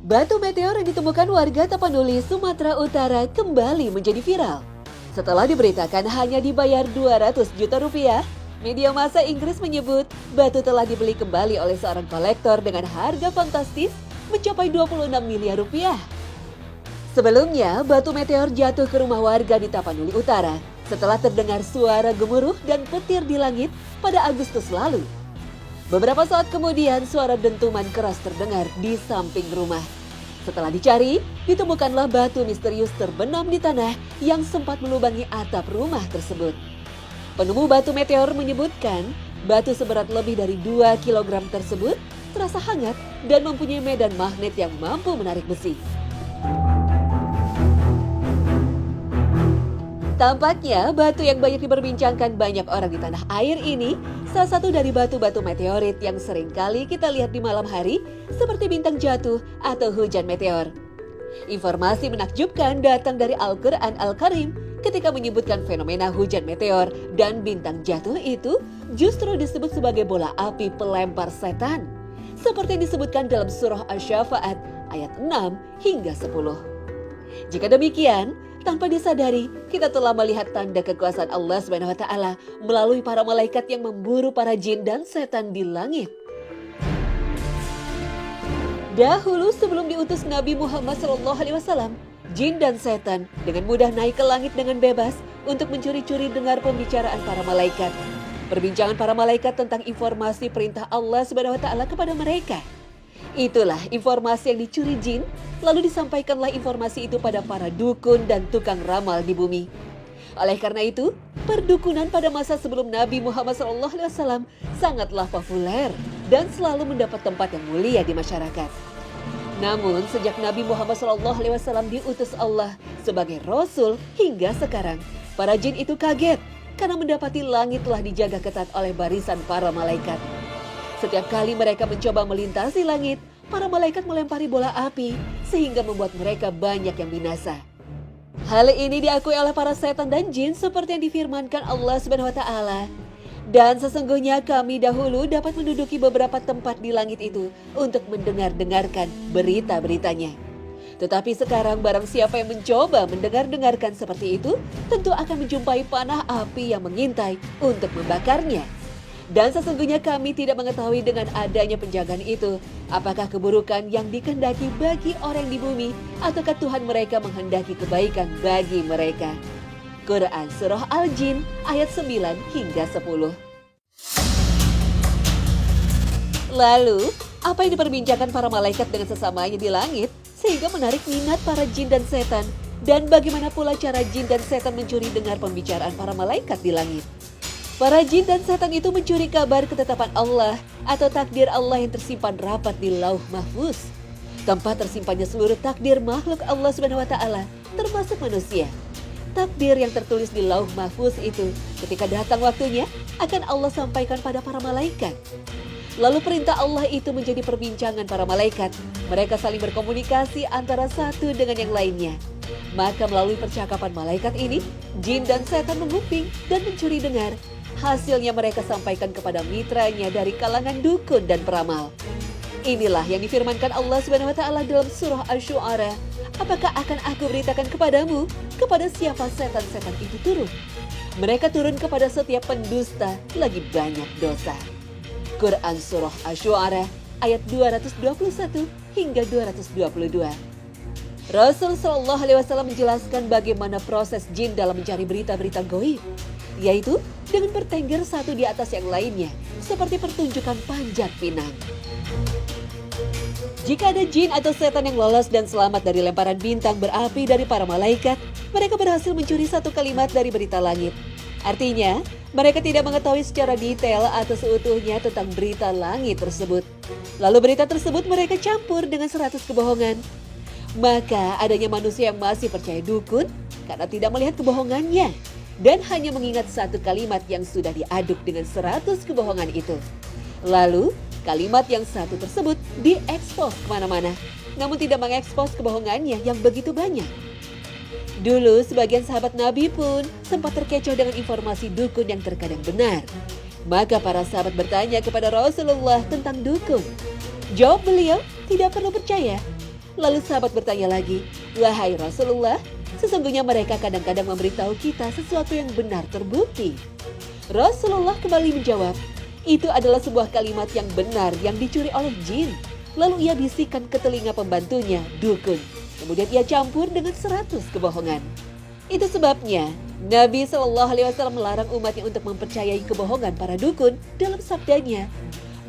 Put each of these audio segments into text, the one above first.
Batu meteor yang ditemukan warga Tapanuli, Sumatera Utara kembali menjadi viral. Setelah diberitakan hanya dibayar 200 juta rupiah, media massa Inggris menyebut batu telah dibeli kembali oleh seorang kolektor dengan harga fantastis mencapai 26 miliar rupiah. Sebelumnya, batu meteor jatuh ke rumah warga di Tapanuli Utara setelah terdengar suara gemuruh dan petir di langit pada Agustus lalu. Beberapa saat kemudian, suara dentuman keras terdengar di samping rumah. Setelah dicari, ditemukanlah batu misterius terbenam di tanah yang sempat melubangi atap rumah tersebut. Penemu batu meteor menyebutkan, batu seberat lebih dari 2 kg tersebut terasa hangat dan mempunyai medan magnet yang mampu menarik besi. Tampaknya batu yang banyak diperbincangkan banyak orang di tanah air ini salah satu dari batu-batu meteorit yang sering kali kita lihat di malam hari seperti bintang jatuh atau hujan meteor. Informasi menakjubkan datang dari Al-Quran Al-Karim ketika menyebutkan fenomena hujan meteor dan bintang jatuh itu justru disebut sebagai bola api pelempar setan. Seperti yang disebutkan dalam surah Asy-Syafa'at ayat 6 hingga 10. Jika demikian, tanpa disadari, kita telah melihat tanda kekuasaan Allah SWT melalui para malaikat yang memburu para jin dan setan di langit. Dahulu sebelum diutus Nabi Muhammad SAW, jin dan setan dengan mudah naik ke langit dengan bebas untuk mencuri-curi dengar pembicaraan para malaikat. Perbincangan para malaikat tentang informasi perintah Allah SWT kepada mereka. Itulah informasi yang dicuri jin, lalu disampaikanlah informasi itu pada para dukun dan tukang ramal di bumi. Oleh karena itu, perdukunan pada masa sebelum Nabi Muhammad SAW sangatlah populer dan selalu mendapat tempat yang mulia di masyarakat. Namun, sejak Nabi Muhammad SAW diutus Allah sebagai Rasul hingga sekarang, para jin itu kaget karena mendapati langit telah dijaga ketat oleh barisan para malaikat. Setiap kali mereka mencoba melintasi langit, para malaikat melempari bola api sehingga membuat mereka banyak yang binasa. Hal ini diakui oleh para setan dan jin seperti yang difirmankan Allah SWT. Dan sesungguhnya kami dahulu dapat menduduki beberapa tempat di langit itu untuk mendengar-dengarkan berita-beritanya. Tetapi sekarang barang siapa yang mencoba mendengar-dengarkan seperti itu, tentu akan menjumpai panah api yang mengintai untuk membakarnya. Dan sesungguhnya kami tidak mengetahui dengan adanya penjagaan itu, apakah keburukan yang dikehendaki bagi orang di bumi, ataukah Tuhan mereka menghendaki kebaikan bagi mereka. Quran Surah Al-Jin ayat 9 hingga 10. Lalu, apa yang diperbincangkan para malaikat dengan sesamanya di langit, sehingga menarik minat para jin dan setan, dan bagaimana pula cara jin dan setan mencuri dengar pembicaraan para malaikat di langit? Para jin dan setan itu mencuri kabar ketetapan Allah atau takdir Allah yang tersimpan rapat di Lauh Mahfuz. Tempat tersimpannya seluruh takdir makhluk Allah SWT, termasuk manusia. Takdir yang tertulis di Lauh Mahfuz itu ketika datang waktunya akan Allah sampaikan pada para malaikat. Lalu perintah Allah itu menjadi perbincangan para malaikat. Mereka saling berkomunikasi antara satu dengan yang lainnya. Maka melalui percakapan malaikat ini, jin dan setan menguping dan mencuri dengar. Hasilnya mereka sampaikan kepada mitranya dari kalangan dukun dan peramal. Inilah yang difirmankan Allah SWT dalam surah Asy-Syu'ara. Apakah akan aku beritakan kepadamu kepada siapa setan-setan itu turun? Mereka turun kepada setiap pendusta lagi banyak dosa. Quran Surah Asy-Syu'ara ayat 221 hingga 222. Rasul SAW menjelaskan bagaimana proses jin dalam mencari berita-berita gaib, yaitu dengan bertengger satu di atas yang lainnya, seperti pertunjukan panjat pinang. Jika ada jin atau setan yang lolos dan selamat dari lemparan bintang berapi dari para malaikat, mereka berhasil mencuri satu kalimat dari berita langit. Artinya, mereka tidak mengetahui secara detail atau seutuhnya tentang berita langit tersebut. Lalu berita tersebut mereka campur dengan 100 kebohongan. Maka adanya manusia yang masih percaya dukun karena tidak melihat kebohongannya dan hanya mengingat satu kalimat yang sudah diaduk dengan 100 kebohongan itu. Lalu kalimat yang satu tersebut diekspos kemana-mana, namun tidak mengekspos kebohongannya yang begitu banyak. Dulu sebagian sahabat Nabi pun sempat terkecoh dengan informasi dukun yang terkadang benar. Maka para sahabat bertanya kepada Rasulullah tentang dukun. Jawab beliau, tidak perlu percaya. Lalu sahabat bertanya lagi, "Wahai Rasulullah, sesungguhnya mereka kadang-kadang memberitahu kita sesuatu yang benar terbukti." Rasulullah kembali menjawab, "Itu adalah sebuah kalimat yang benar yang dicuri oleh jin." Lalu ia bisikan ke telinga pembantunya, dukun. Kemudian ia campur dengan 100 kebohongan. Itu sebabnya Nabi SAW melarang umatnya untuk mempercayai kebohongan para dukun dalam sabdanya,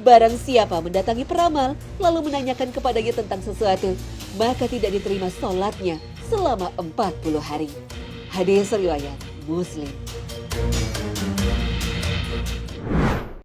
"Barang siapa mendatangi peramal lalu menanyakan kepadanya tentang sesuatu, maka tidak diterima sholatnya selama 40 hari." Hadis riwayat Muslim.